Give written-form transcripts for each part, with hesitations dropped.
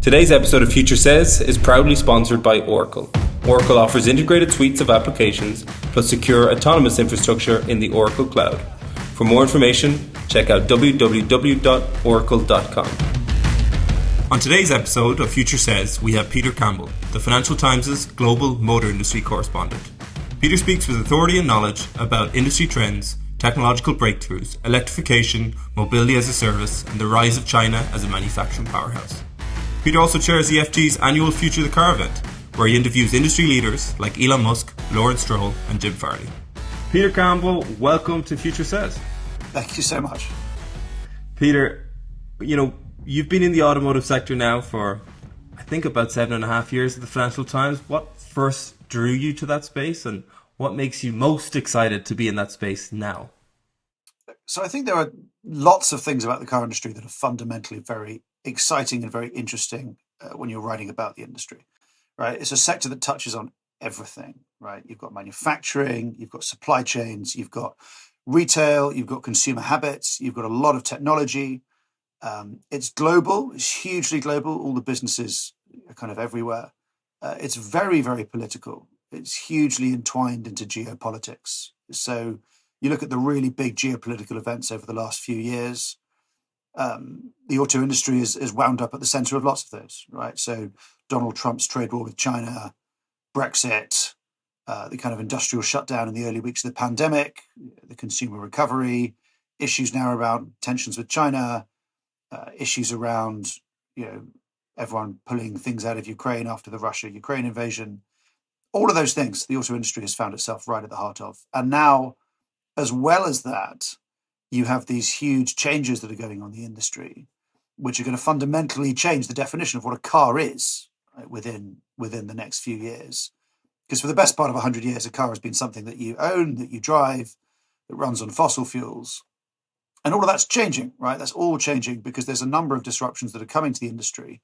Today's episode of Future Says is proudly sponsored by Oracle. Oracle offers integrated suites of applications plus secure autonomous infrastructure in the Oracle Cloud. For more information, check out www.oracle.com. On today's episode of Future Says, we have Peter Campbell, the Financial Times' global motor industry correspondent. Peter speaks with authority and knowledge about industry trends, technological breakthroughs, electrification, mobility as a service, and the rise of China as a manufacturing powerhouse. Peter also chairs the FT's annual Future the Car event, where he interviews industry leaders like Elon Musk, Lawrence Stroll, and Jim Farley. Peter Campbell, welcome to Future Says. Thank you so much. Peter, you've been in the automotive sector now for, I think, about 7.5 years at the Financial Times. What first drew you to that space, and what makes you most excited to be in that space now? So I think there are lots of things about the car industry that are fundamentally very exciting and very interesting when you're writing about the industry, right? It's a sector that touches on everything, right? You've got manufacturing, you've got supply chains, you've got retail, you've got consumer habits, you've got a lot of technology. It's global, it's hugely global. All the businesses are kind of everywhere. It's very, very political. It's hugely entwined into geopolitics. So you look at the really big geopolitical events over the last few years, the auto industry is wound up at the center of lots of those, right? So Donald Trump's trade war with China, Brexit, the kind of industrial shutdown in the early weeks of the pandemic, the consumer recovery, issues now around tensions with China, issues around, everyone pulling things out of Ukraine after the Russia-Ukraine invasion. All of those things, the auto industry has found itself right at the heart of. And now, as well as that, you have these huge changes that are going on in the industry, which are going to fundamentally change the definition of what a car is, right, within the next few years. Because for the best part of 100 years, a car has been something that you own, that you drive, that runs on fossil fuels. And all of that's changing, right? That's all changing because there's a number of disruptions that are coming to the industry,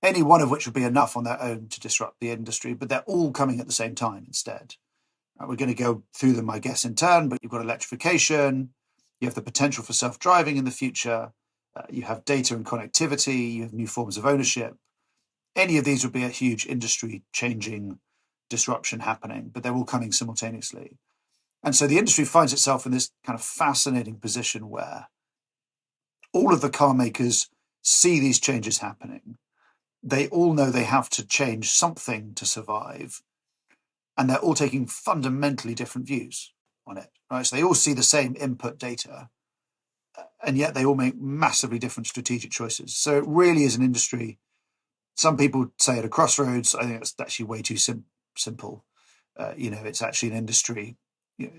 any one of which would be enough on their own to disrupt the industry, but they're all coming at the same time instead. We're going to go through them, I guess, in turn, but you've got electrification, you have the potential for self-driving in the future, you have data and connectivity, you have new forms of ownership. Any of these would be a huge industry-changing disruption happening, but they're all coming simultaneously. And so the industry finds itself in this kind of fascinating position where all of the car makers see these changes happening. They all know they have to change something to survive. And they're all taking fundamentally different views on it, right? So they all see the same input data, and yet they all make massively different strategic choices. So it really is an industry. Some people say at a crossroads. I think it's actually way too simple. It's actually an industry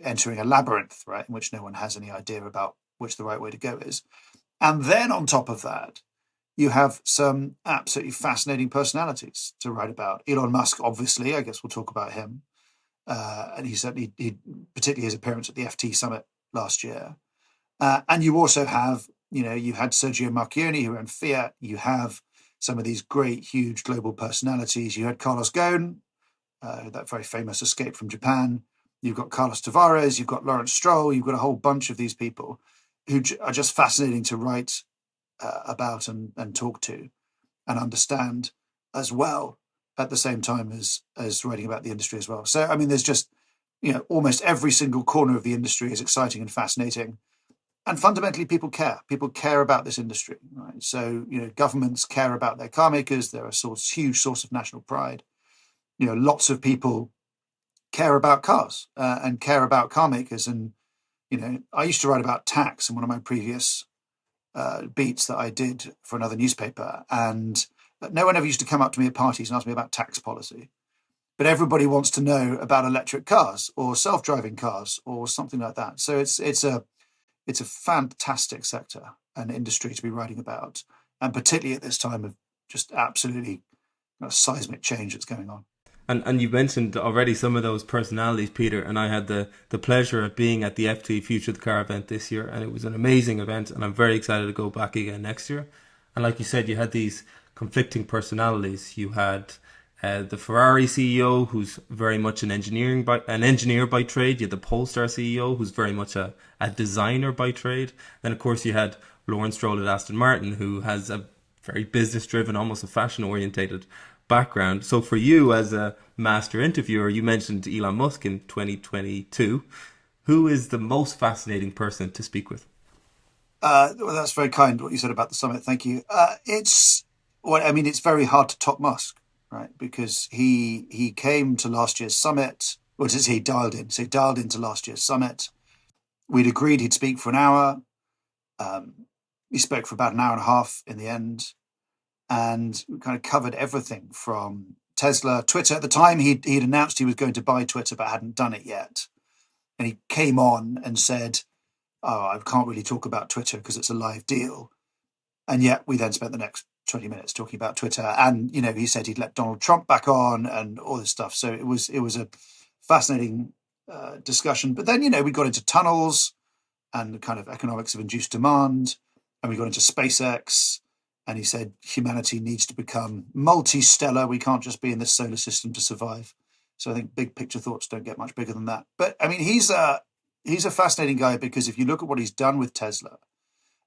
entering a labyrinth, right, in which no one has any idea about which the right way to go is. And then on top of that, you have some absolutely fascinating personalities to write about. Elon Musk, obviously, I guess we'll talk about him. And he particularly his appearance at the FT summit last year. And you also have, you had Sergio Marchionne, who ran Fiat. You have some of these great, huge global personalities. You had Carlos Ghosn, that very famous escape from Japan. You've got Carlos Tavares. You've got Lawrence Stroll. You've got a whole bunch of these people who are just fascinating to write about and talk to and understand as well at the same time as writing about the industry as well. So, I mean, there's just, almost every single corner of the industry is exciting and fascinating. And fundamentally, people care. People care about this industry, right? So, governments care about their car makers. They're a huge source of national pride. Lots of people care about cars and care about car makers. And, I used to write about tax in one of my previous beats that I did for another newspaper, and no one ever used to come up to me at parties and ask me about tax policy, but everybody wants to know about electric cars or self-driving cars or something like that. So it's a fantastic sector and industry to be writing about, and particularly at this time of just absolutely seismic change that's going on. And you mentioned already some of those personalities, Peter, and I had the pleasure of being at the FT Future the Car event this year, and it was an amazing event, and I'm very excited to go back again next year. And like you said, you had these conflicting personalities. You had the Ferrari CEO, who's very much an engineer by trade. You had the Polestar CEO, who's very much a designer by trade. Then, of course, you had Lawrence Stroll at Aston Martin, who has a very business driven, almost a fashion orientated background. So for you as a master interviewer, you mentioned Elon Musk in 2022. Who is the most fascinating person to speak with? Well, that's very kind what you said about the summit. Thank you. It's very hard to top Musk, right? Because he came to last year's summit. What is he dialed in? So he dialed into last year's summit. We'd agreed he'd speak for an hour. Um, he spoke for about an hour and a half in the end, and we kind of covered everything from Tesla, Twitter. At the time, he'd announced he was going to buy Twitter, but hadn't done it yet. And he came on and said, "Oh, I can't really talk about Twitter because it's a live deal." And yet we then spent the next 20 minutes talking about Twitter. And, he said he'd let Donald Trump back on and all this stuff. So it was a fascinating discussion. But then, we got into tunnels and the kind of economics of induced demand. And we got into SpaceX. And he said humanity needs to become multi-stellar. We can't just be in this solar system to survive. So I think big picture thoughts don't get much bigger than that. But I mean, he's a fascinating guy because if you look at what he's done with Tesla,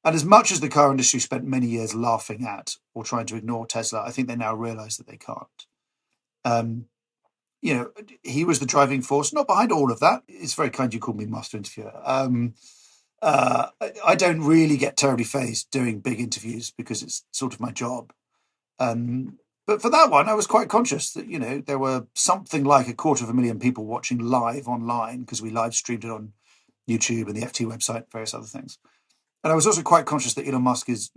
and as much as the car industry spent many years laughing at or trying to ignore Tesla, I think they now realize that they can't. Um, he was the driving force, not behind all of that. It's very kind you called me master interviewer. I don't really get terribly phased doing big interviews because it's sort of my job. But for that one, I was quite conscious that, there were something like 250,000 people watching live online because we live streamed it on YouTube and the FT website, various other things. And I was also quite conscious that Elon Musk is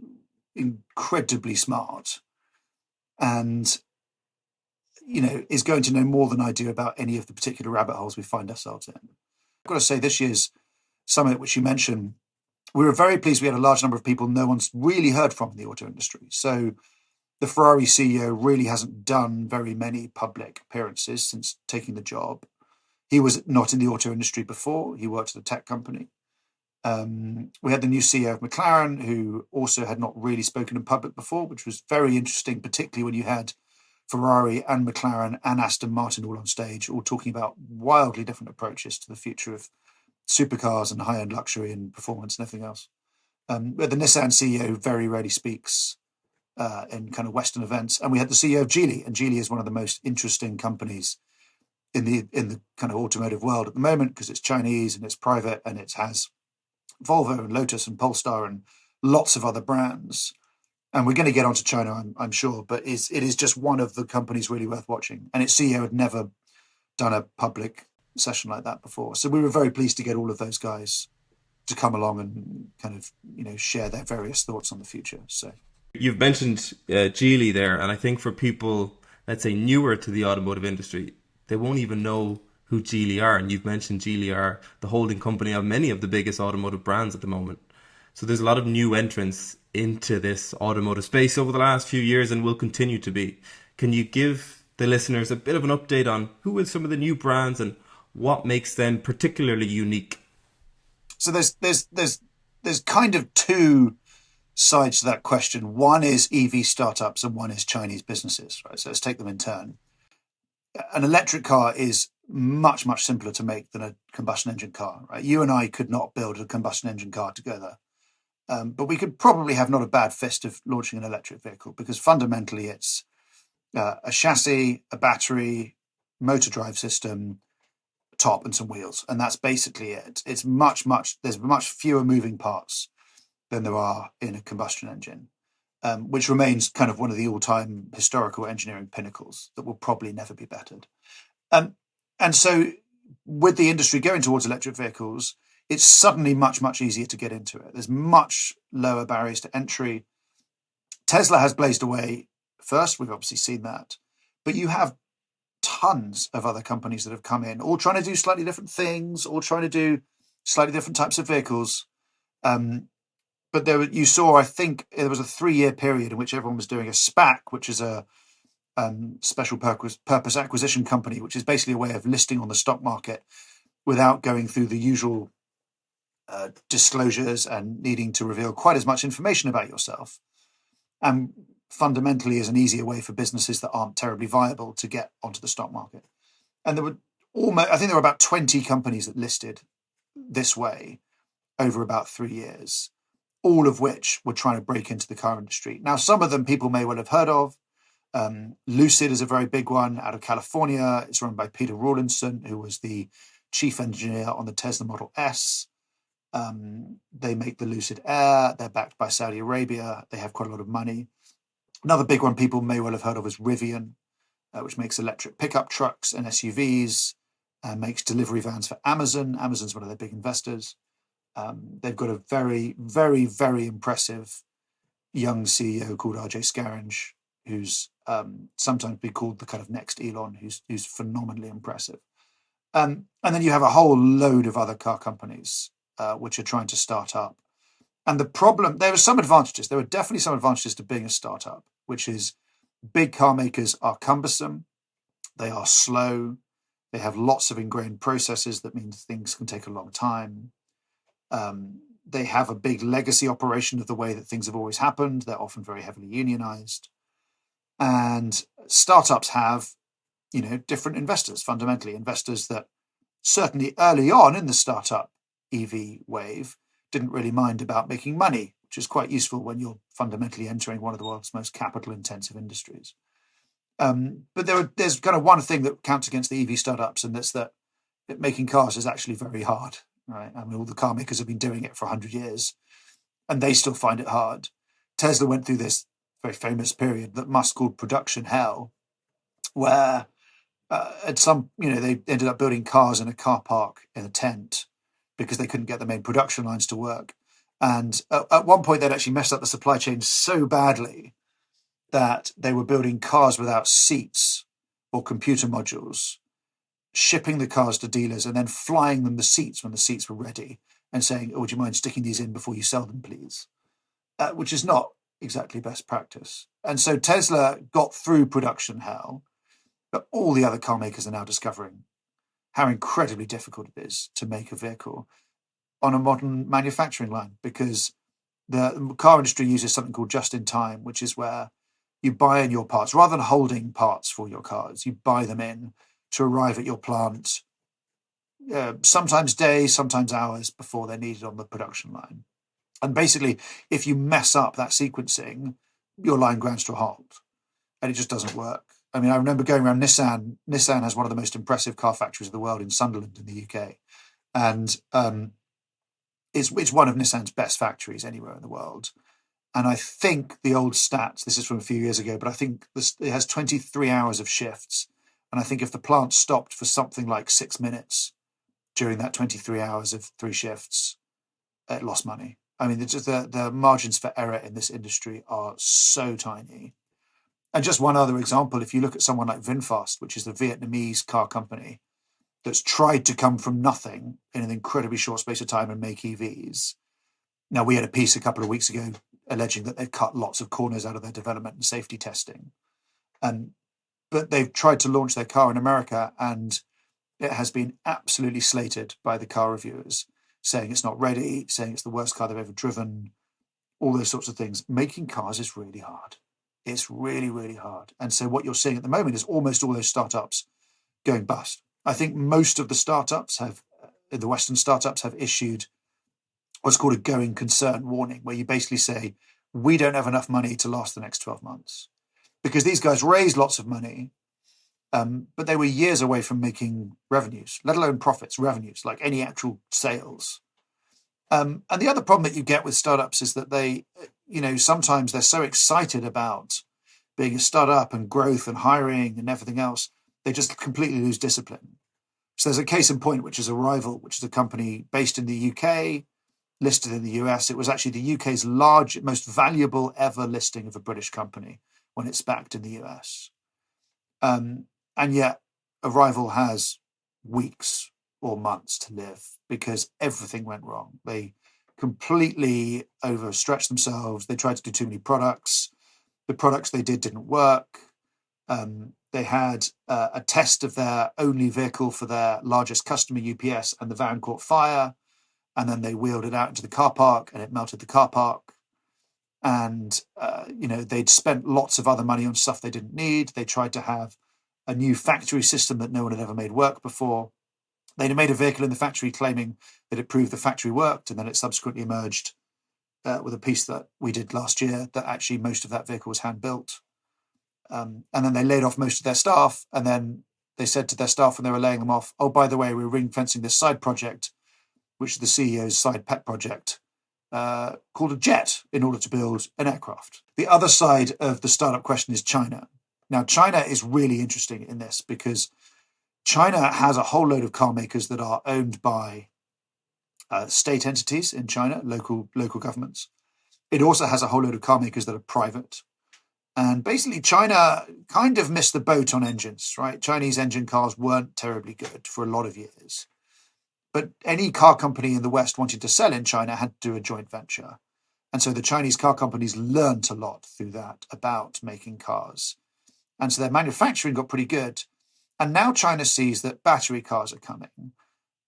incredibly smart and, is going to know more than I do about any of the particular rabbit holes we find ourselves in. I've got to say, this year's summit, which you mentioned, we were very pleased we had a large number of people no one's really heard from in the auto industry. So the Ferrari CEO really hasn't done very many public appearances since taking the job. He was not in the auto industry before. He worked at a tech company. We had the new CEO of McLaren, who also had not really spoken in public before, which was very interesting, particularly when you had Ferrari and McLaren and Aston Martin all on stage, all talking about wildly different approaches to the future of supercars and high-end luxury and performance and everything else. But the Nissan CEO very rarely speaks in kind of Western events. And we had the CEO of Geely, and Geely is one of the most interesting companies in the kind of automotive world at the moment because it's Chinese and it's private and it has Volvo and Lotus and Polestar and lots of other brands. And we're going to get onto China, I'm sure, but it is just one of the companies really worth watching. And its CEO had never done a public session like that before. So we were very pleased to get all of those guys to come along and kind of, share their various thoughts on the future. So You've mentioned Geely there, and I think for people, let's say, newer to the automotive industry, they won't even know who Geely are. And you've mentioned Geely are the holding company of many of the biggest automotive brands at the moment. So there's a lot of new entrants into this automotive space over the last few years and will continue to be. Can you give the listeners a bit of an update on who are some of the new brands and what makes them particularly unique? So there's kind of two sides to that question. One is EV startups and one is Chinese businesses, right? So let's take them in turn. An electric car is much, much simpler to make than a combustion engine car, right? You and I could not build a combustion engine car together. But we could probably have not a bad fist of launching an electric vehicle because fundamentally it's a chassis, a battery, motor drive system, top and some wheels. And that's basically it. It's there's much fewer moving parts than there are in a combustion engine, which remains kind of one of the all-time historical engineering pinnacles that will probably never be bettered. And so with the industry going towards electric vehicles, it's suddenly much, much easier to get into it. There's much lower barriers to entry. Tesla has blazed away first. We've obviously seen that. But you have tons of other companies that have come in, all trying to do slightly different things, all trying to do slightly different types of vehicles. But you saw, I think, there was a 3-year period in which everyone was doing a SPAC, which is a special purpose acquisition company, which is basically a way of listing on the stock market without going through the usual disclosures and needing to reveal quite as much information about yourself. And fundamentally is an easier way for businesses that aren't terribly viable to get onto the stock market. And I think there were about 20 companies that listed this way over about 3 years. all of which were trying to break into the car industry. Now, some of them people may well have heard of. Lucid is a very big one out of California. It's run by Peter Rawlinson, who was the chief engineer on the Tesla Model S. They make the Lucid Air. They're backed by Saudi Arabia. They have quite a lot of money. Another big one people may well have heard of is Rivian, which makes electric pickup trucks and SUVs, and makes delivery vans for Amazon. Amazon's one of their big investors. They've got a very, very, very impressive young CEO called RJ Scaringe, who's sometimes been called the kind of next Elon, who's phenomenally impressive. And then you have a whole load of other car companies which are trying to start up. And the problem, there are some advantages. There are definitely some advantages to being a startup, which is big car makers are cumbersome, they are slow, they have lots of ingrained processes that means things can take a long time. They have a big legacy operation of the way that things have always happened. They're often very heavily unionized. And startups have, different investors, fundamentally investors that certainly early on in the startup EV wave didn't really mind about making money, which is quite useful when you're fundamentally entering one of the world's most capital intensive industries. But there's kind of one thing that counts against the EV startups, and that's that making cars is actually very hard. Right? I mean, all the car makers have been doing it for 100 years, and they still find it hard. Tesla went through this very famous period that Musk called production hell, where at some, they ended up building cars in a car park in a tent because they couldn't get the main production lines to work. And at one point, they'd actually messed up the supply chain so badly that they were building cars without seats or computer modules, shipping the cars to dealers and then flying them the seats when the seats were ready and saying, "Oh, would you mind sticking these in before you sell them, please?" Which is not exactly best practice. And so Tesla got through production hell, but all the other car makers are now discovering how incredibly difficult it is to make a vehicle on a modern manufacturing line, because the car industry uses something called just-in-time, which is where you buy in your parts rather than holding parts for your cars. You buy them in to arrive at your plant, sometimes days, sometimes hours before they're needed on the production line. And basically, if you mess up that sequencing, your line grinds to a halt, and it just doesn't work. I mean, I remember going around Nissan. Nissan has one of the most impressive car factories in the world in Sunderland in the UK. And it's one of Nissan's best factories anywhere in the world. And I think the old stats, this is from a few years ago, but I think it has 23 hours of shifts. And I think if the plant stopped for something like 6 minutes during that 23 hours of 3 shifts, it lost money. I mean, the margins for error in this industry are so tiny. And just one other example, if you look at someone like VinFast, which is the Vietnamese car company that's tried to come from nothing in an incredibly short space of time and make EVs. Now, we had a piece a couple of weeks ago alleging that they've cut lots of corners out of their development and safety testing. But they've tried to launch their car in America, and it has been absolutely slated by the car reviewers, saying it's not ready, saying it's the worst car they've ever driven, all those sorts of things. Making cars is really hard. It's really, really hard. And so what you're seeing at the moment is almost all those startups going bust. I think most of the startups the Western startups have issued what's called a going concern warning, where you basically say, we don't have enough money to last the next 12 months. Because these guys raised lots of money, but they were years away from making revenues, let alone profits, revenues, like any actual sales. And the other problem that you get with startups is that they, sometimes they're so excited about being a startup and growth and hiring and everything else, they just completely lose discipline. So there's a case in point, which is Arrival, which is a company based in the UK, listed in the US. It was actually the UK's most valuable ever listing of a British company when it's backed in the US. And yet Arrival has weeks or months to live because everything went wrong. They completely overstretched themselves. They tried to do too many products. The products they did didn't work. They had a test of their only vehicle for their largest customer, UPS, and the van caught fire. And then they wheeled it out into the car park, and it melted the car park. And, they'd spent lots of other money on stuff they didn't need. They tried to have a new factory system that no one had ever made work before. They'd made a vehicle in the factory claiming that it proved the factory worked, and then it subsequently emerged with a piece that we did last year that actually most of that vehicle was hand built. And then they laid off most of their staff, and then they said to their staff when they were laying them off, oh, by the way, we're ring fencing this side project, which is the CEO's side pet project, called a jet, in order to build an aircraft. The other side of the startup question is China. Now, China is really interesting in this because China has a whole load of car makers that are owned by state entities in China, local governments. It also has a whole load of car makers that are private. And basically, China kind of missed the boat on engines, right? Chinese engine cars weren't terribly good for a lot of years. But any car company in the West wanting to sell in China had to do a joint venture. And so the Chinese car companies learned a lot through that about making cars. And so their manufacturing got pretty good. And now China sees that battery cars are coming.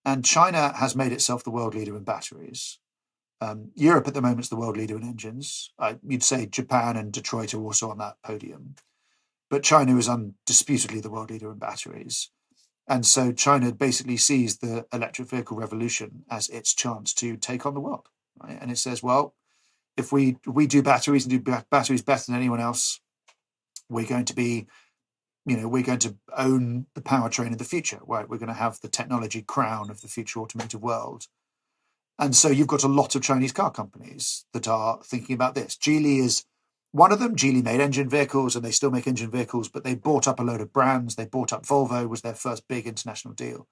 And China has made itself the world leader in batteries. Europe at the moment is the world leader in engines. You'd say Japan and Detroit are also on that podium. But China is undisputedly the world leader in batteries. And so China basically sees the electric vehicle revolution as its chance to take on the world. Right? And it says, well, if we do batteries and do batteries better than anyone else, we're going to be, we're going to own the powertrain of the future. Right? We're going to have the technology crown of the future automotive world. And so you've got a lot of Chinese car companies that are thinking about this. Geely is one of them. Geely made engine vehicles, and they still make engine vehicles, but they bought up a load of brands. They bought up Volvo, was their first big international deal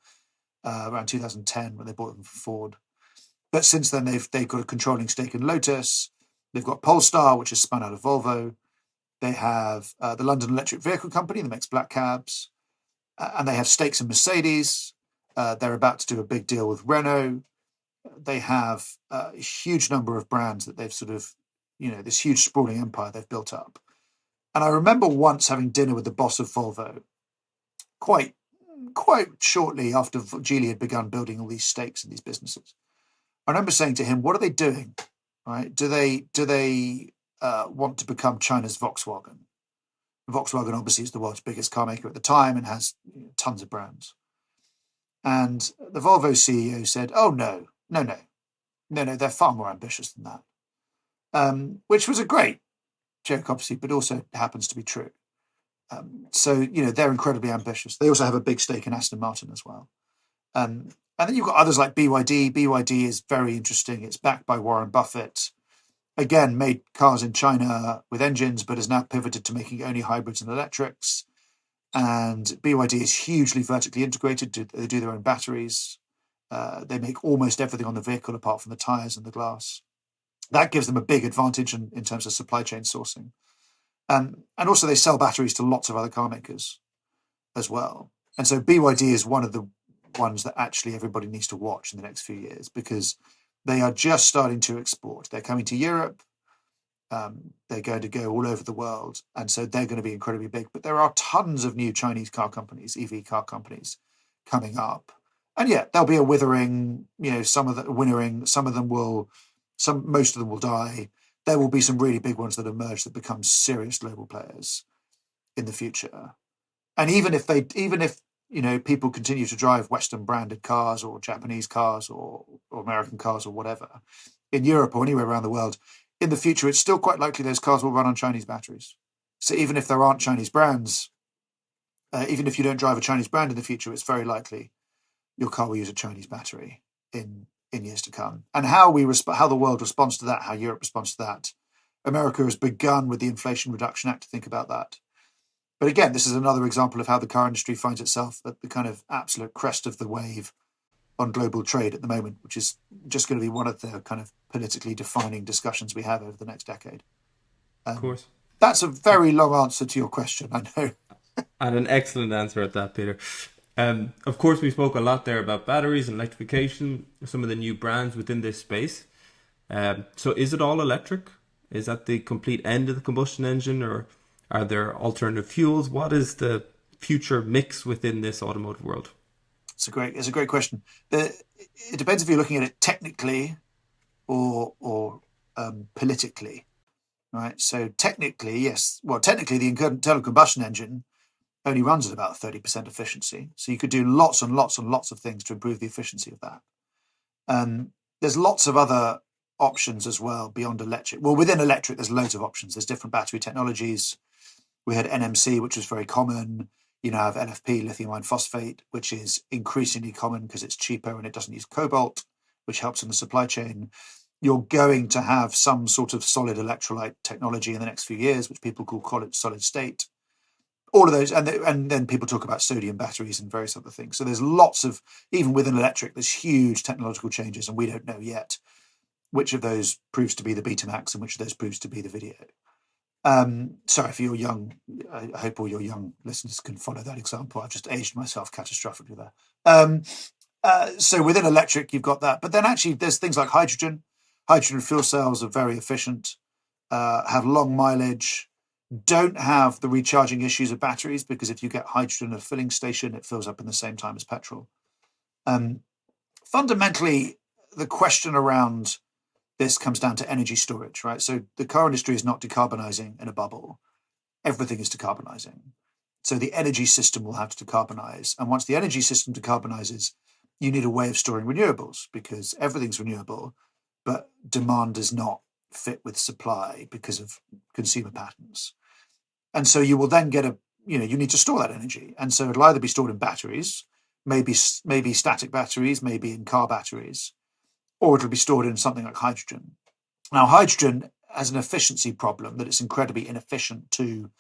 around 2010 when they bought them from Ford. But since then, they've got a controlling stake in Lotus. They've got Polestar, which is spun out of Volvo. They have the London Electric Vehicle Company that makes black cabs. And they have stakes in Mercedes. They're about to do a big deal with Renault. They have a huge number of brands that they've sort of, this huge sprawling empire they've built up. And I remember once having dinner with the boss of Volvo quite shortly after Geely had begun building all these stakes in these businesses. I remember saying to him, what are they doing? Right? Do they want to become China's Volkswagen? Volkswagen obviously is the world's biggest car maker at the time and has tons of brands. And the Volvo CEO said, oh, no, they're far more ambitious than that, which was a great joke, obviously, but also happens to be true. So, they're incredibly ambitious. They also have a big stake in Aston Martin as well. And then you've got others like BYD. BYD is very interesting. It's backed by Warren Buffett. Again, made cars in China with engines, but has now pivoted to making only hybrids and electrics. And BYD is hugely vertically integrated. They do their own batteries. They make almost everything on the vehicle apart from the tires and the glass. That gives them a big advantage in terms of supply chain sourcing. And also they sell batteries to lots of other car makers as well. And so BYD is one of the ones that actually everybody needs to watch in the next few years because they are just starting to export. They're coming to Europe. They're going to go all over the world. And so they're going to be incredibly big. But there are tons of new Chinese car companies, EV car companies coming up. And yeah, there'll be a withering, some of them winnering, most of them will die. There will be some really big ones that emerge that become serious global players in the future. And even if people continue to drive Western branded cars or Japanese cars or American cars or whatever in Europe or anywhere around the world, in the future, it's still quite likely those cars will run on Chinese batteries. So even if there aren't Chinese brands, even if you don't drive a Chinese brand in the future, it's very likely your car will use a Chinese battery in years to come. And how the world responds to that, how Europe responds to that. America has begun with the Inflation Reduction Act to think about that. But again, this is another example of how the car industry finds itself at the kind of absolute crest of the wave on global trade at the moment, which is just going to be one of the kind of politically defining discussions we have over the next decade. Of course. That's a very long answer to your question, I know. And an excellent answer at that, Peter. Of course, we spoke a lot there about batteries and electrification, some of the new brands within this space. So is it all electric? Is that the complete end of the combustion engine, or are there alternative fuels? What is the future mix within this automotive world? It's a great question. It depends if you're looking at it technically or politically, right? So technically, yes. Well, technically, the internal combustion engine only runs at about 30% efficiency. So you could do lots and lots and lots of things to improve the efficiency of that. There's lots of other options as well beyond electric. Well, within electric, there's loads of options. There's different battery technologies. We had NMC, which was very common. You now have LFP, lithium iron phosphate, which is increasingly common because it's cheaper and it doesn't use cobalt, which helps in the supply chain. You're going to have some sort of solid electrolyte technology in the next few years, which people call it solid state. All of those, and then people talk about sodium batteries and various other things. So there's lots of, even within electric, there's huge technological changes, and we don't know yet which of those proves to be the Betamax and which of those proves to be the video. Sorry for your young, I hope all your young listeners can follow that example. I've just aged myself catastrophically there. So within electric, you've got that. But then actually there's things like hydrogen. Hydrogen fuel cells are very efficient, have long mileage, don't have the recharging issues of batteries, because if you get hydrogen at a filling station, it fills up in the same time as petrol. Fundamentally, the question around this comes down to energy storage, right? So the car industry is not decarbonizing in a bubble. Everything is decarbonizing. So the energy system will have to decarbonize. And once the energy system decarbonizes, you need a way of storing renewables, because everything's renewable, but demand does not fit with supply because of consumer patterns. And so you will then get you need to store that energy. And so it'll either be stored in batteries, maybe static batteries, maybe in car batteries, or it'll be stored in something like hydrogen. Now, hydrogen has an efficiency problem, that it's incredibly inefficient to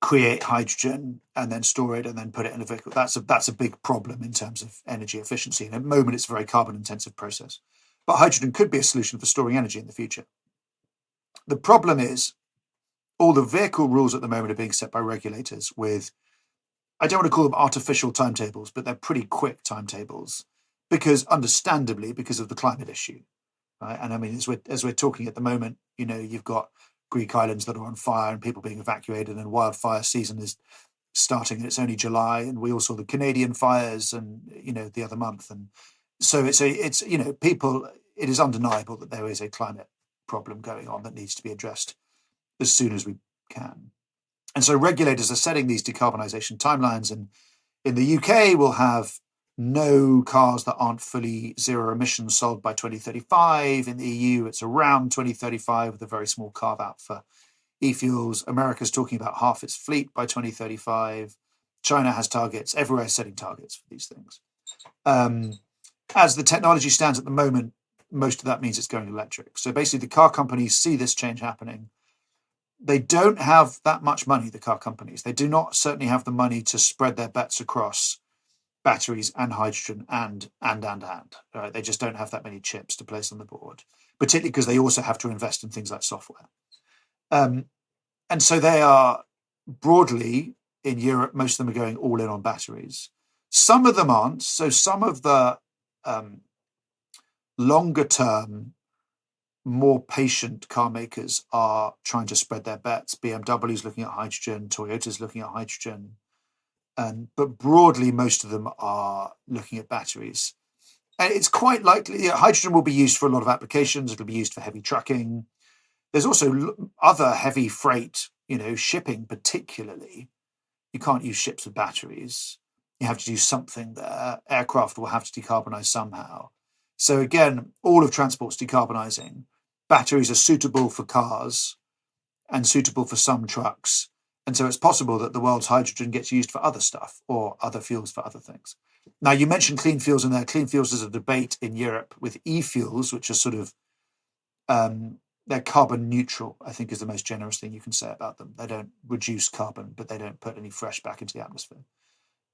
create hydrogen and then store it and then put it in a vehicle. That's a big problem in terms of energy efficiency. And at the moment, it's a very carbon intensive process. But hydrogen could be a solution for storing energy in the future. The problem is all the vehicle rules at the moment are being set by regulators with, I don't want to call them artificial timetables, but they're pretty quick timetables, because understandably, because of the climate issue. Right? And I mean, as we're talking at the moment, you've got Greek islands that are on fire and people being evacuated, and wildfire season is starting, and it's only July, and we all saw the Canadian fires and the other month. And so it's people, it is undeniable that there is a climate problem going on that needs to be addressed as soon as we can. And so regulators are setting these decarbonisation timelines, and in the UK we'll have no cars that aren't fully zero emissions sold by 2035. In the EU it's around 2035 with a very small carve out for e-fuels. America's talking about half its fleet by 2035. China has targets. Everywhere is setting targets for these things. As the technology stands at the moment, most of that means it's going electric. So basically the car companies see this change happening. They don't have that much money, the car companies. They do not certainly have the money to spread their bets across batteries and hydrogen and. Right? They just don't have that many chips to place on the board, particularly because they also have to invest in things like software. And so they are broadly, in Europe, most of them are going all in on batteries. Some of them aren't. So some of the longer term, more patient car makers are trying to spread their bets. BMW's looking at hydrogen, Toyota's looking at hydrogen. But broadly, most of them are looking at batteries. And it's quite likely hydrogen will be used for a lot of applications. It'll be used for heavy trucking. There's also other heavy freight, shipping particularly. You can't use ships with batteries. You have to do something there. Aircraft will have to decarbonize somehow. So again, all of transport's decarbonising. Batteries are suitable for cars and suitable for some trucks. And so it's possible that the world's hydrogen gets used for other stuff or other fuels for other things. Now, you mentioned clean fuels in there. Clean fuels is a debate in Europe with e-fuels, which are sort of, they're carbon neutral, I think is the most generous thing you can say about them. They don't reduce carbon, but they don't put any fresh back into the atmosphere.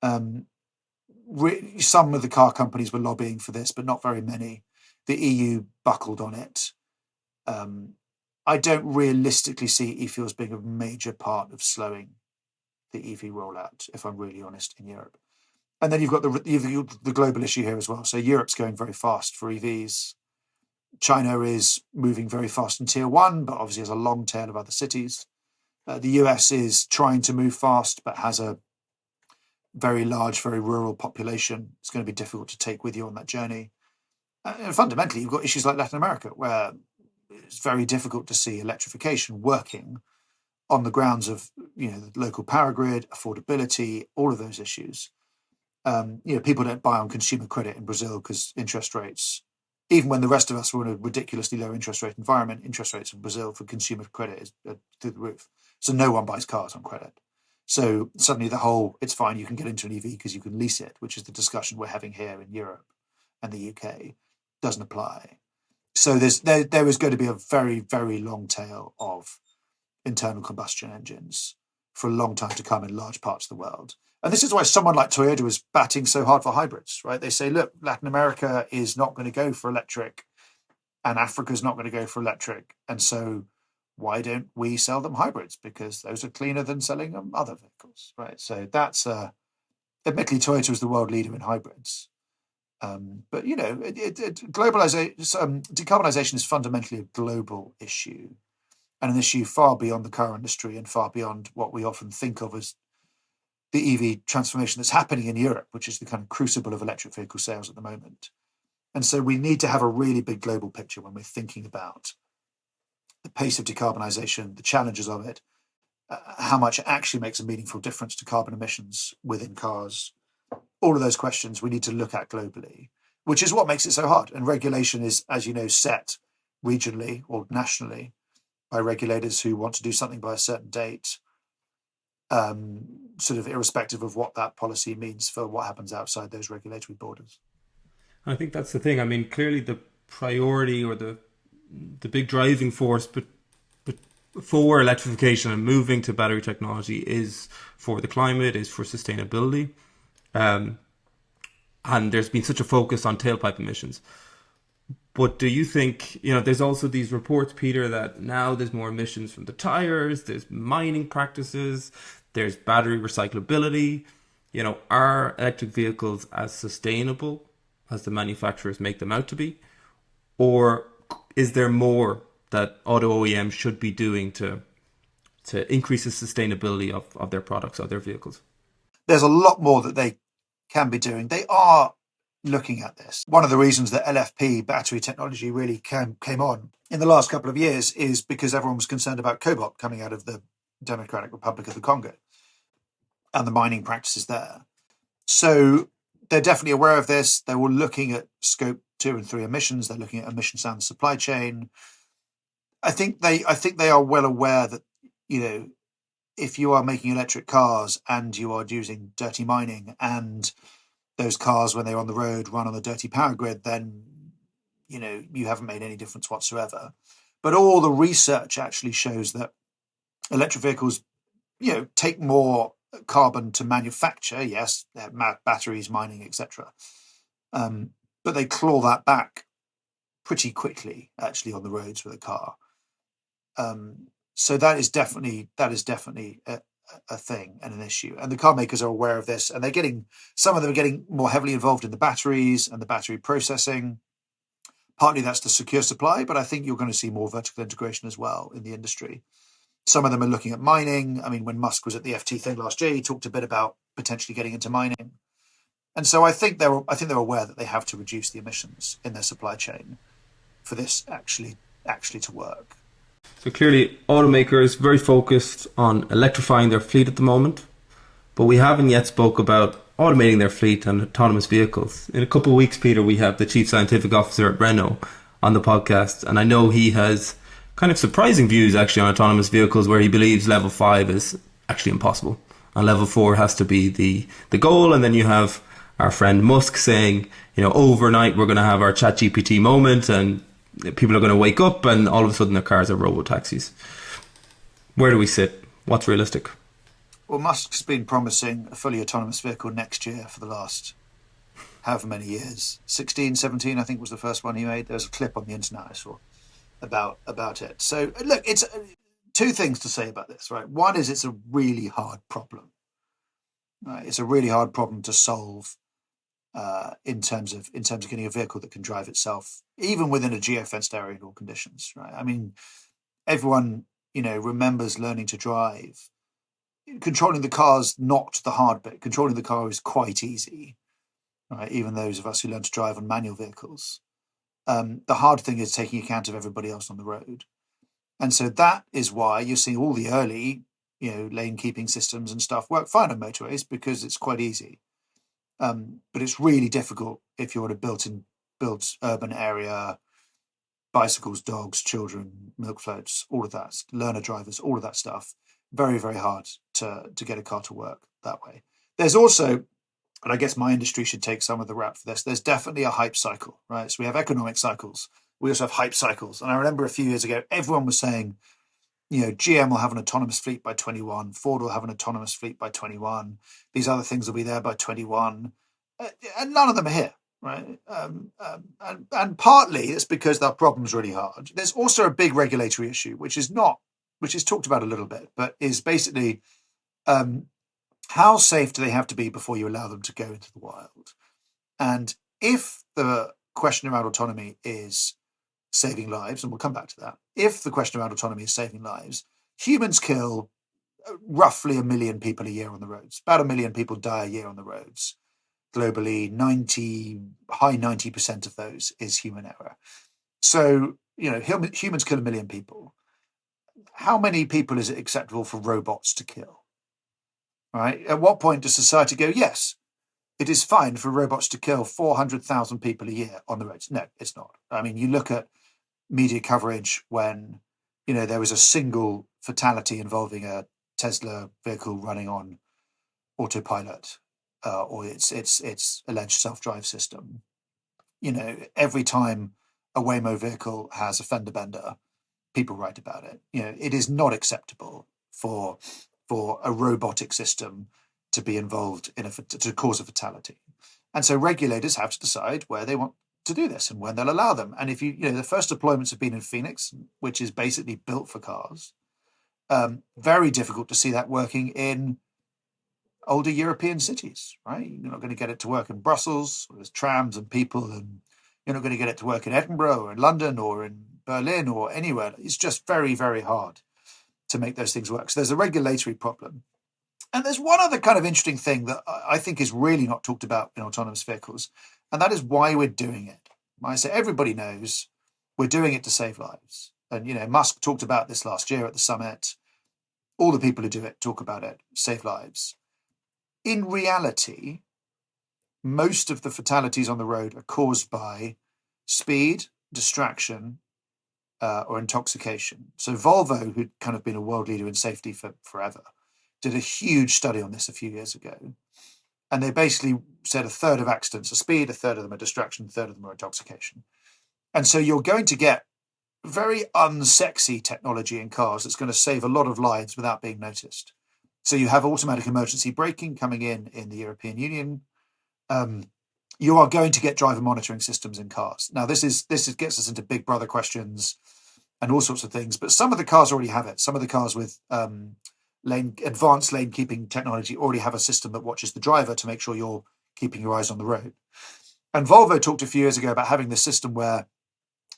Some of the car companies were lobbying for this, but not very many. The EU buckled on it. I don't realistically see e-fuels being a major part of slowing the EV rollout, if I'm really honest, in Europe. And then you've got the global issue here as well. So Europe's going very fast for EVs. China is moving very fast in tier one, but obviously has a long tail of other cities. The US is trying to move fast, but has a very large, very rural population. It's going to be difficult to take with you on that journey. And fundamentally, you've got issues like Latin America, where it's very difficult to see electrification working on the grounds of the local power grid, affordability, all of those issues. People don't buy on consumer credit in Brazil because interest rates even when the rest of us were in a ridiculously low interest rate environment, interest rates in Brazil for consumer credit is through the roof. So no one buys cars on credit. So suddenly it's fine, you can get into an EV because you can lease it, which is the discussion we're having here in Europe and the UK, doesn't apply. So there is going to be a very, very long tail of internal combustion engines for a long time to come in large parts of the world. And this is why someone like Toyota is batting so hard for hybrids, right? They say, look, Latin America is not going to go for electric and Africa is not going to go for electric. And so why don't we sell them hybrids? Because those are cleaner than selling them other vehicles, right? So that's, admittedly, Toyota is the world leader in hybrids. But, decarbonization is fundamentally a global issue and an issue far beyond the car industry and far beyond what we often think of as the EV transformation that's happening in Europe, which is the kind of crucible of electric vehicle sales at the moment. And so we need to have a really big global picture when we're thinking about the pace of decarbonisation, the challenges of it, how much it actually makes a meaningful difference to carbon emissions within cars. All of those questions we need to look at globally, which is what makes it so hard. And regulation is, as you know, set regionally or nationally by regulators who want to do something by a certain date, sort of irrespective of what that policy means for what happens outside those regulatory borders. I think that's the thing. I mean, clearly the priority or the big driving force for electrification and moving to battery technology is for the climate, is for sustainability. And there's been such a focus on tailpipe emissions. But do you think, there's also these reports, Peter, that now there's more emissions from the tires, there's mining practices, there's battery recyclability. Are electric vehicles as sustainable as the manufacturers make them out to be? Or is there more that auto OEMs should be doing to increase the sustainability of their products, of their vehicles? There's a lot more that they can be doing. They are looking at this. One of the reasons that LFP battery technology really came on in the last couple of years is because everyone was concerned about cobalt coming out of the Democratic Republic of the Congo and the mining practices there. So they're definitely aware of this. They were looking at scope 2 and 3 emissions. They're looking at emissions down the supply chain. I think they are well aware that, if you are making electric cars and you are using dirty mining and those cars, when they're on the road, run on the dirty power grid, then, you haven't made any difference whatsoever. But all the research actually shows that electric vehicles, take more carbon to manufacture. Yes, they have batteries, mining, etc. But they claw that back pretty quickly, actually, on the roads with a car. So that is definitely a thing and an issue. And the car makers are aware of this, and some of them are getting more heavily involved in the batteries and the battery processing. Partly that's to secure supply, but I think you're going to see more vertical integration as well in the industry. Some of them are looking at mining. I mean, when Musk was at the FT thing last year, he talked a bit about potentially getting into mining. And so I think they're aware that they have to reduce the emissions in their supply chain for this actually to work. So clearly, automakers very focused on electrifying their fleet at the moment, but we haven't yet spoke about automating their fleet and autonomous vehicles. In a couple of weeks, Peter, we have the Chief Scientific Officer at Renault on the podcast, and I know he has kind of surprising views actually on autonomous vehicles, where he believes level 5 is actually impossible and level 4 has to be the goal. And then you have our friend Musk saying, overnight we're going to have our ChatGPT moment and people are going to wake up and all of a sudden their cars are robo-taxis. Where do we sit? What's realistic? Well, Musk's been promising a fully autonomous vehicle next year for the last however many years. 16, 17, I think was the first one he made. There's a clip on the internet I saw about it. So look, it's two things to say about this, right? One is it's a really hard problem. Right? It's a really hard problem to solve in terms of getting a vehicle that can drive itself, even within a geofenced area in all conditions, right? I mean, everyone, remembers learning to drive. Controlling the car's not the hard bit. Controlling the car is quite easy, right? Even those of us who learn to drive on manual vehicles. The hard thing is taking account of everybody else on the road. And so that is why you're seeing all the early, lane keeping systems and stuff work fine on motorways, because it's quite easy. But it's really difficult if you're on a built-in builds urban area, bicycles, dogs, children, milk floats, all of that, learner drivers, all of that stuff. Very, very hard to get a car to work that way. There's also, and I guess my industry should take some of the rap for this, there's definitely a hype cycle, right? So we have economic cycles. We also have hype cycles. And I remember a few years ago, everyone was saying, GM will have an autonomous fleet by 21, Ford will have an autonomous fleet by 21, these other things will be there by 21, and none of them are here, right? And partly it's because their problem's really hard. There's also a big regulatory issue, which is talked about a little bit, but is basically how safe do they have to be before you allow them to go into the wild? And if the question around autonomy is saving lives, and we'll come back to that. If the question around autonomy is saving lives, humans kill roughly 1 million people a year on the roads. About 1 million people die a year on the roads. Globally, high 90% of those is human error. So, humans kill 1 million people. How many people is it acceptable for robots to kill? Right? At what point does society go, yes, it is fine for robots to kill 400,000 people a year on the roads? No, it's not. I mean, you look at media coverage when there was a single fatality involving a Tesla vehicle running on autopilot or its alleged self-drive system. Every time a Waymo vehicle has a fender bender, people write about it. It is not acceptable for a robotic system to be involved to cause a fatality. And so regulators have to decide where they want to do this and when they'll allow them. And if the first deployments have been in Phoenix, which is basically built for cars, very difficult to see that working in older European cities, right? You're not going to get it to work in Brussels, where there's trams and people, and you're not going to get it to work in Edinburgh or in London or in Berlin or anywhere. It's just very, very hard to make those things work. So there's a regulatory problem. And there's one other kind of interesting thing that I think is really not talked about in autonomous vehicles, and that is why we're doing it. I say everybody knows we're doing it to save lives. And, Musk talked about this last year at the summit. All the people who do it talk about it, save lives. In reality, most of the fatalities on the road are caused by speed, distraction, or intoxication. So Volvo, who'd kind of been a world leader in safety for forever, did a huge study on this a few years ago. And they basically said a third of accidents are speed, a third of them are distraction, a third of them are intoxication. And so you're going to get very unsexy technology in cars that's going to save a lot of lives without being noticed. So you have automatic emergency braking coming in the European Union. You are going to get driver monitoring systems in cars. Now, this gets us into big brother questions and all sorts of things, but some of the cars already have it. Some of the cars with advanced lane keeping technology already have a system that watches the driver to make sure you're keeping your eyes on the road. And Volvo talked a few years ago about having this system where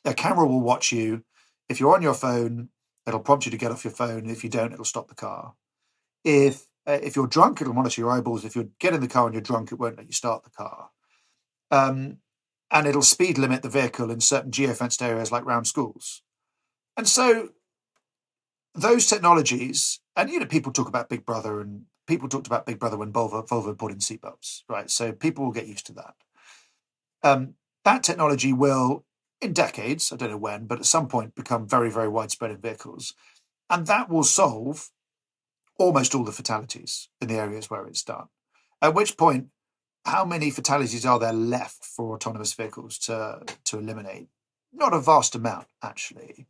a camera will watch you. If you're on your phone, it'll prompt you to get off your phone. If you don't, it'll stop the car. If you're drunk, it'll monitor your eyeballs. If you get in the car and you're drunk, it won't let you start the car. And it'll speed limit the vehicle in certain geofenced areas like round schools. And so those technologies, and people talk about Big Brother, and people talked about Big Brother when Volvo put in seatbelts, right? So people will get used to that. That technology will, in decades, I don't know when, but at some point become very, very widespread in vehicles. And that will solve almost all the fatalities in the areas where it's done. At which point, how many fatalities are there left for autonomous vehicles to eliminate? Not a vast amount, actually.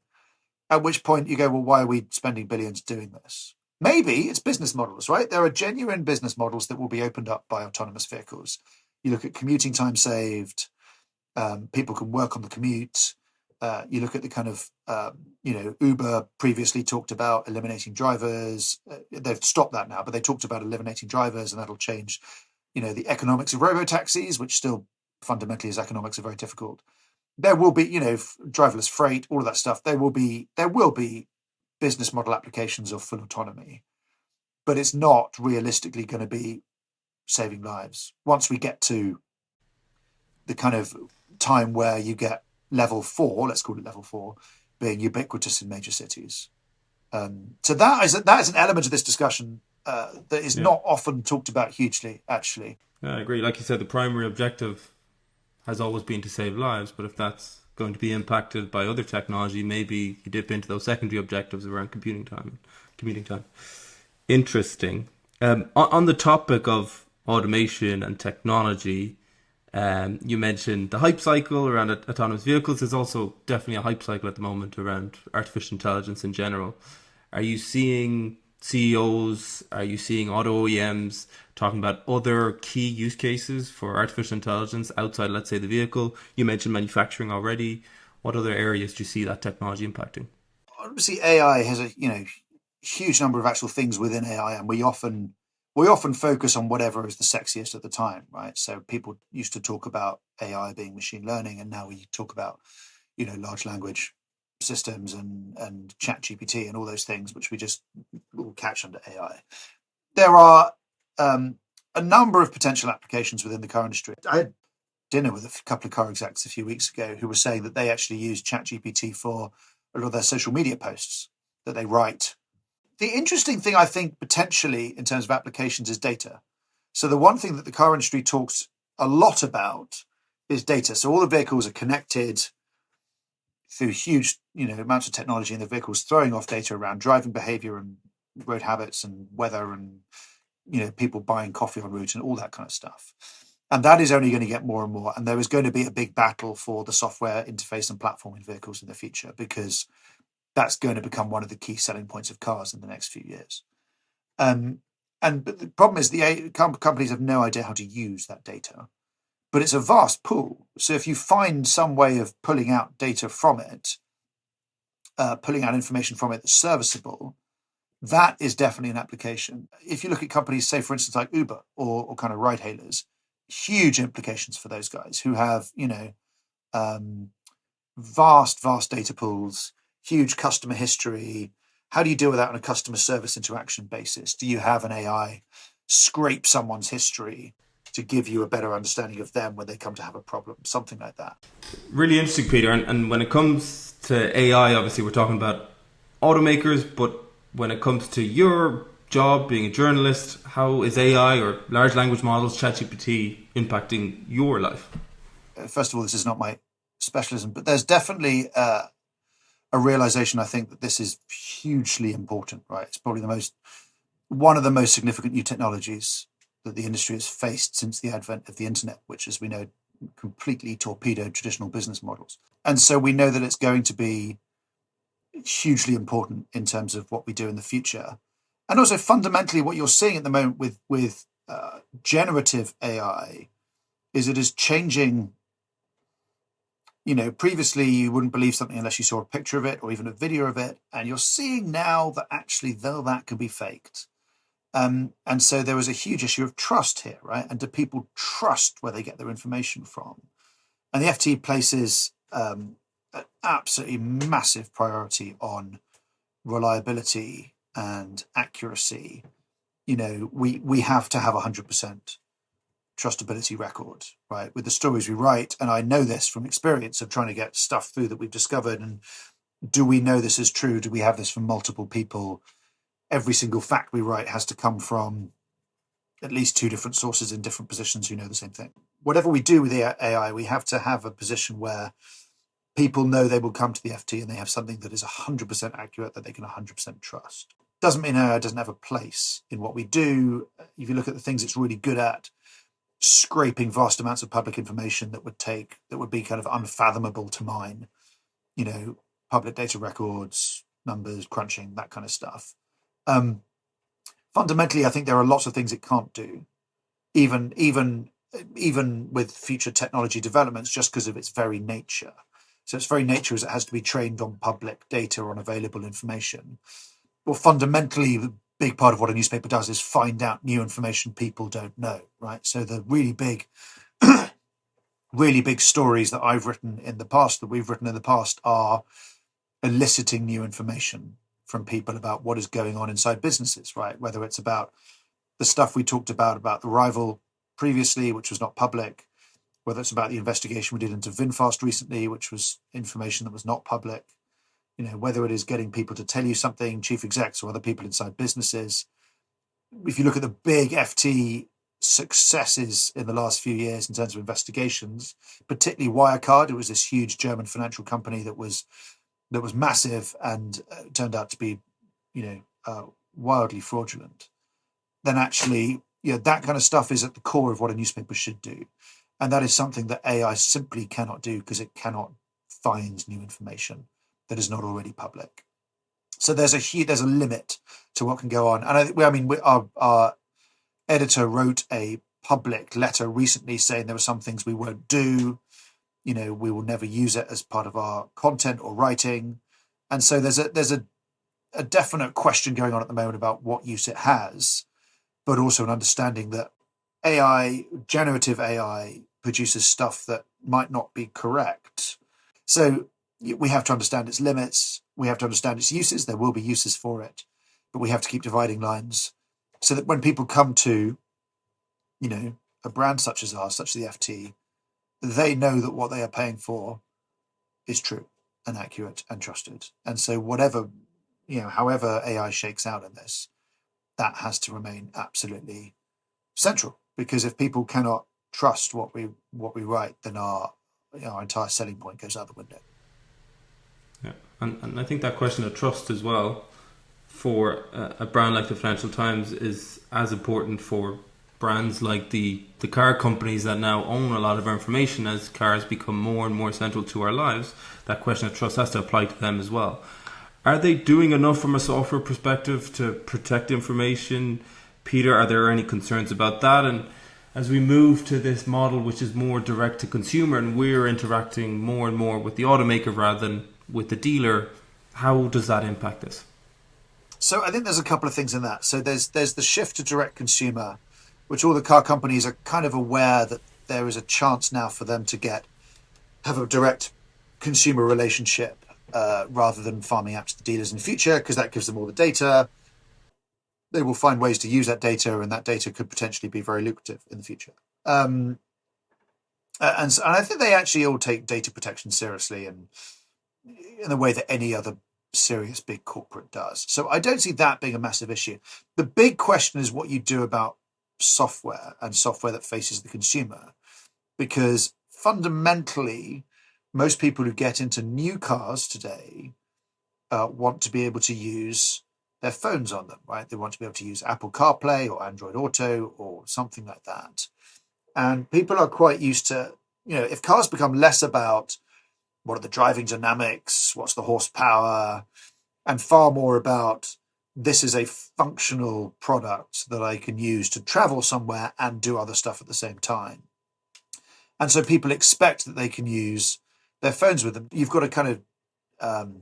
At which point you go, well, why are we spending billions doing this? Maybe it's business models, right? There are genuine business models that will be opened up by autonomous vehicles. You look at commuting time saved. People can work on the commute. You look at the kind of, Uber previously talked about eliminating drivers. They've stopped that now, but they talked about eliminating drivers, and that'll change, the economics of robo-taxis, which still fundamentally as economics are very difficult. There will be, driverless freight, all of that stuff. There will be business model applications of full autonomy, but it's not realistically going to be saving lives. Once we get to the kind of time where you get level 4, let's call it level 4, being ubiquitous in major cities. So that is an element of this discussion that is not often talked about hugely, actually. Yeah, I agree. Like you said, the primary objective has always been to save lives, but if that's going to be impacted by other technology, maybe you dip into those secondary objectives around commuting time. Interesting. On the topic of automation and technology, you mentioned the hype cycle around autonomous vehicles. There's also definitely a hype cycle at the moment around artificial intelligence in general. Are you seeing CEOs, are you seeing auto OEMs talking about other key use cases for artificial intelligence outside, let's say, the vehicle? You mentioned manufacturing already. What other areas do you see that technology impacting? Obviously, AI has a huge number of actual things within AI, and we often focus on whatever is the sexiest at the time, right? So people used to talk about AI being machine learning, and now we talk about large language systems and chat GPT and all those things, which we just all catch under AI. There are a number of potential applications within the car industry. I had dinner with a couple of car execs a few weeks ago who were saying that they actually use chat GPT for a lot of their social media posts that they write. The interesting thing, I think, potentially in terms of applications is data. So the one thing that the car industry talks a lot about is data. So all the vehicles are connected through huge, amounts of technology in the vehicles, throwing off data around driving behavior and road habits and weather and, people buying coffee en route and all that kind of stuff. And that is only going to get more and more. And there is going to be a big battle for the software interface and platform in vehicles in the future, because that's going to become one of the key selling points of cars in the next few years. But the problem is the companies have no idea how to use that data, but it's a vast pool. So if you find some way of pulling out data from it, pulling out information from it that's serviceable, that is definitely an application. If you look at companies, say, for instance, like Uber or kind of ride hailers, huge implications for those guys who have, vast data pools, huge customer history. How do you deal with that on a customer service interaction basis? Do you have an AI scrape someone's history to give you a better understanding of them when they come to have a problem? Something like that. Really interesting, Peter. And when it comes to AI, obviously we're talking about automakers, but when it comes to your job being a journalist, how is AI or large language models, ChatGPT, impacting your life? First of all, this is not my specialism, but there's definitely a realization, I think, that this is hugely important, right? It's probably one of the most significant new technologies that the industry has faced since the advent of the internet, which, as we know, completely torpedoed traditional business models. And so we know that it's going to be hugely important in terms of what we do in the future. And also fundamentally what you're seeing at the moment with generative AI is it is changing. Previously you wouldn't believe something unless you saw a picture of it or even a video of it. And you're seeing now that actually, though, that can be faked. And so there is a huge issue of trust here, right? And do people trust where they get their information from? And the FT places an absolutely massive priority on reliability and accuracy. We have to have 100% trustability record, right, with the stories we write. And I know this from experience of trying to get stuff through that we've discovered. And do we know this is true? Do we have this from multiple people? Every single fact we write has to come from at least two different sources in different positions who know the same thing. Whatever we do with the AI, we have to have a position where people know they will come to the FT and they have something that is 100% accurate, that they can 100% trust. Doesn't mean AI doesn't have a place in what we do. If you look at the things it's really good at, scraping vast amounts of public information that would be kind of unfathomable to mine, public data records, numbers, crunching, that kind of stuff. Fundamentally, I think there are lots of things it can't do, even with future technology developments, just because of its very nature. So its very nature is it has to be trained on public data, on available information. Well, fundamentally, the big part of what a newspaper does is find out new information people don't know, right? So the really big stories that I've written in the past, that we've written in the past, are eliciting new information from people about what is going on inside businesses, right? Whether it's about the stuff we talked about the rival previously, which was not public, whether it's about the investigation we did into VinFast recently, which was information that was not public, whether it is getting people to tell you something, chief execs or other people inside businesses. If you look at the big FT successes in the last few years in terms of investigations, particularly Wirecard. It was this huge German financial company that was massive and turned out to be, wildly fraudulent. Then actually, that kind of stuff is at the core of what a newspaper should do, and that is something that AI simply cannot do because it cannot find new information that is not already public. So there's a limit to what can go on, and our editor wrote a public letter recently saying there were some things we won't do. We will never use it as part of our content or writing, and so there's a definite question going on at the moment about what use it has, but also an understanding that generative AI, produces stuff that might not be correct. So we have to understand its limits. We have to understand its uses. There will be uses for it, but we have to keep dividing lines so that when people come to, a brand such as ours, such as the FT, they know that what they are paying for is true and accurate and trusted. And so however AI shakes out in this, that has to remain absolutely central, because if people cannot trust what we write, then our entire selling point goes out the window. Yeah, and I think that question of trust as well for a brand like the Financial Times is as important for brands like the car companies that now own a lot of our information. As cars become more and more central to our lives, that question of trust has to apply to them as well. Are they doing enough from a software perspective to protect information? Peter, are there any concerns about that? And as we move to this model which is more direct to consumer and we're interacting more and more with the automaker rather than with the dealer, how does that impact this? So I think there's a couple of things in that. So there's the shift to direct consumer, which all the car companies are kind of aware that there is a chance now for them to have a direct consumer relationship rather than farming out to the dealers in the future, because that gives them all the data. They will find ways to use that data, and that data could potentially be very lucrative in the future. And I think they actually all take data protection seriously, and in the way that any other serious big corporate does. So I don't see that being a massive issue. The big question is what you do about software and software that faces the consumer, because fundamentally, most people who get into new cars today want to be able to use their phones on them, right? They want to be able to use Apple CarPlay or Android Auto or something like that. And people are quite used to, if cars become less about what are the driving dynamics, what's the horsepower, and far more about this is a functional product that I can use to travel somewhere and do other stuff at the same time. And so people expect that they can use their phones with them. You've got a kind of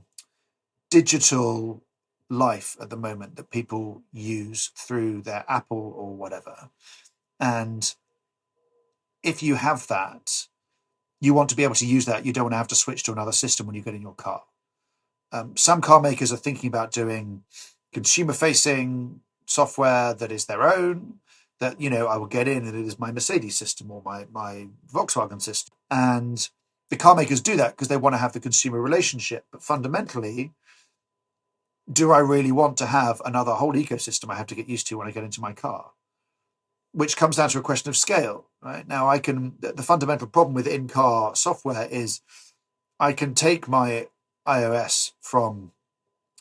digital life at the moment that people use through their Apple or whatever. And if you have that, you want to be able to use that. You don't want to have to switch to another system when you get in your car. Some car makers are thinking about doing consumer-facing software that is their own, that, I will get in and it is my Mercedes system or my Volkswagen system. And the car makers do that because they want to have the consumer relationship. But fundamentally, do I really want to have another whole ecosystem I have to get used to when I get into my car? Which comes down to a question of scale, right? Now, the fundamental problem with in-car software is I can take my iOS from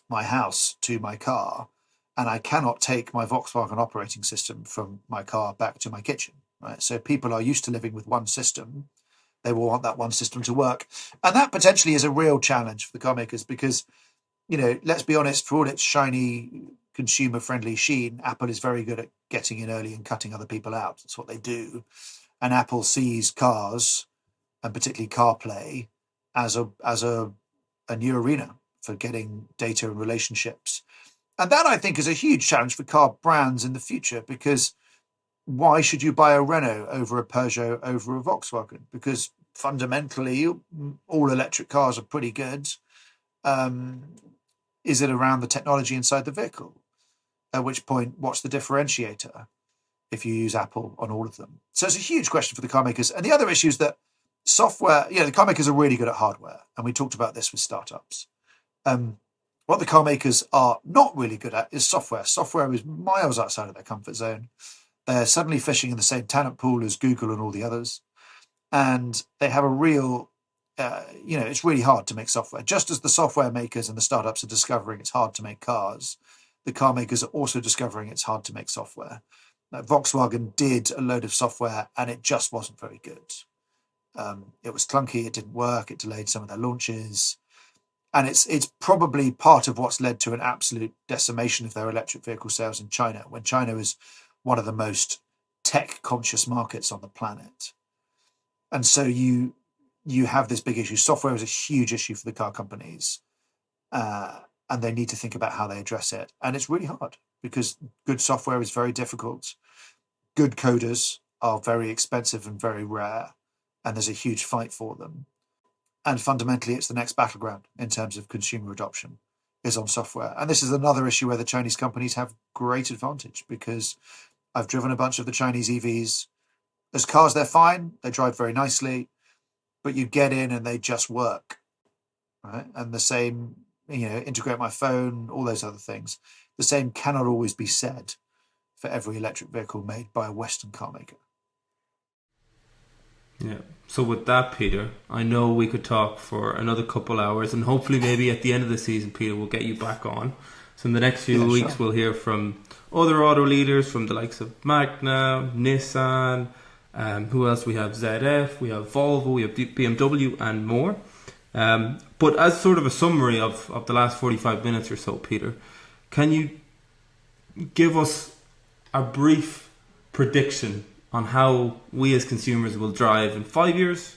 my house to my car, and I cannot take my Volkswagen operating system from my car back to my kitchen, right? So people are used to living with one system. They will want that one system to work. And that potentially is a real challenge for the car makers because, let's be honest, for all its shiny, consumer-friendly sheen, Apple is very good at getting in early and cutting other people out. That's what they do. And Apple sees cars, and particularly CarPlay, as a new arena for getting data and relationships. And that, I think, is a huge challenge for car brands in the future, because why should you buy a Renault over a Peugeot over a Volkswagen? Because fundamentally, all electric cars are pretty good. Is it around the technology inside the vehicle? At which point, what's the differentiator if you use Apple on all of them? So it's a huge question for the car makers. And the other issue is that software, the car makers are really good at hardware. And we talked about this with startups. What the car makers are not really good at is software. Software is miles outside of their comfort zone. They're suddenly fishing in the same talent pool as Google and all the others. And they have a real, it's really hard to make software. Just as the software makers and the startups are discovering it's hard to make cars, the car makers are also discovering it's hard to make software. Volkswagen did a load of software and it just wasn't very good. It was clunky, it didn't work, it delayed some of their launches. And it's probably part of what's led to an absolute decimation of their electric vehicle sales in China, when China is one of the most tech-conscious markets on the planet. And so you have this big issue. Software is a huge issue for the car companies, and they need to think about how they address it. And it's really hard because good software is very difficult. Good coders are very expensive and very rare, and there's a huge fight for them. And fundamentally, it's the next battleground in terms of consumer adoption is on software. And this is another issue where the Chinese companies have great advantage, because I've driven a bunch of the Chinese EVs. As cars, they're fine. They drive very nicely, but you get in and they just work, right? And the same, integrate my phone, all those other things. The same cannot always be said for every electric vehicle made by a Western car maker. Yeah. So with that, Peter, I know we could talk for another couple hours, and hopefully maybe at the end of the season, Peter, we'll get you back on. So in the next few weeks, sure, we'll hear from other auto leaders, from the likes of Magna, Nissan, who else? We have ZF, we have Volvo, we have BMW and more. But as sort of a summary of the last 45 minutes or so, Peter, can you give us a brief prediction on how we as consumers will drive in 5 years,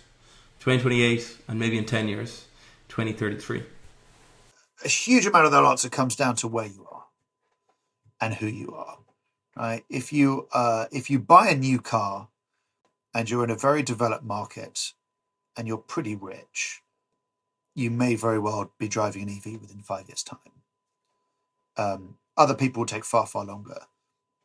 2028, and maybe in 10 years, 2033? A huge amount of that answer comes down to where you are and who you are. Right? If you buy a new car and you're in a very developed market and you're pretty rich, you may very well be driving an EV within 5 years' time. Other people will take far, far longer.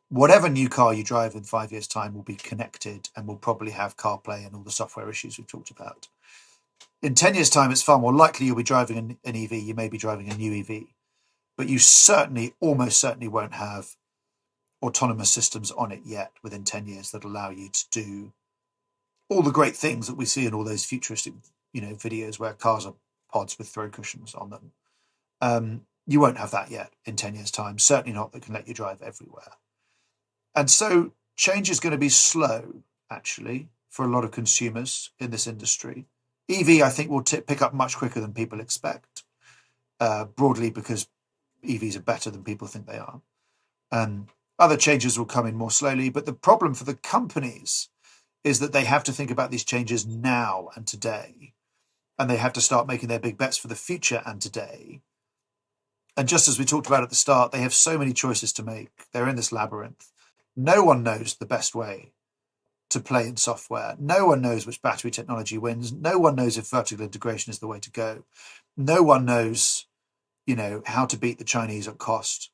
Whatever new car you drive in 5 years' time will be connected and will probably have CarPlay and all the software issues we've talked about. In 10 years' time, it's far more likely you'll be driving an EV. You may be driving a new EV, but you almost certainly won't have autonomous systems on it yet within 10 years that allow you to do all the great things that we see in all those futuristic, videos where cars are pods with throw cushions on them. You won't have that yet in 10 years' time, certainly not that can let you drive everywhere. And so change is going to be slow, actually, for a lot of consumers in this industry. EV, I think, will pick up much quicker than people expect, broadly because EVs are better than people think they are. Other changes will come in more slowly, but the problem for the companies is that they have to think about these changes now and today, and they have to start making their big bets for the future and today. And just as we talked about at the start, they have so many choices to make. They're in this labyrinth. No one knows the best way to play in software. No one knows which battery technology wins. No one knows if vertical integration is the way to go. No one knows, how to beat the Chinese at cost.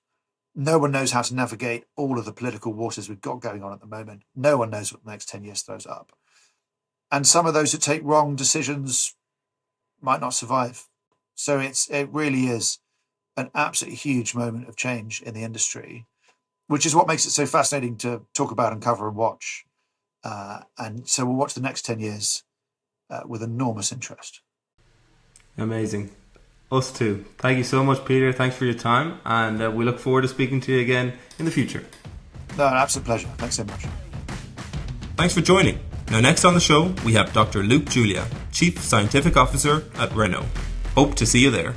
No one knows how to navigate all of the political waters we've got going on at the moment. No one knows what the next 10 years throws up. And some of those who take wrong decisions might not survive. So it really is an absolutely huge moment of change in the industry, which is what makes it so fascinating to talk about and cover and watch. And so we'll watch the next 10 years with enormous interest. Amazing. Us too. Thank you so much, Peter. Thanks for your time. And we look forward to speaking to you again in the future. No, an absolute pleasure. Thanks so much. Thanks for joining. Now, next on the show, we have Dr. Luke Julia, Chief Scientific Officer at Renault. Hope to see you there.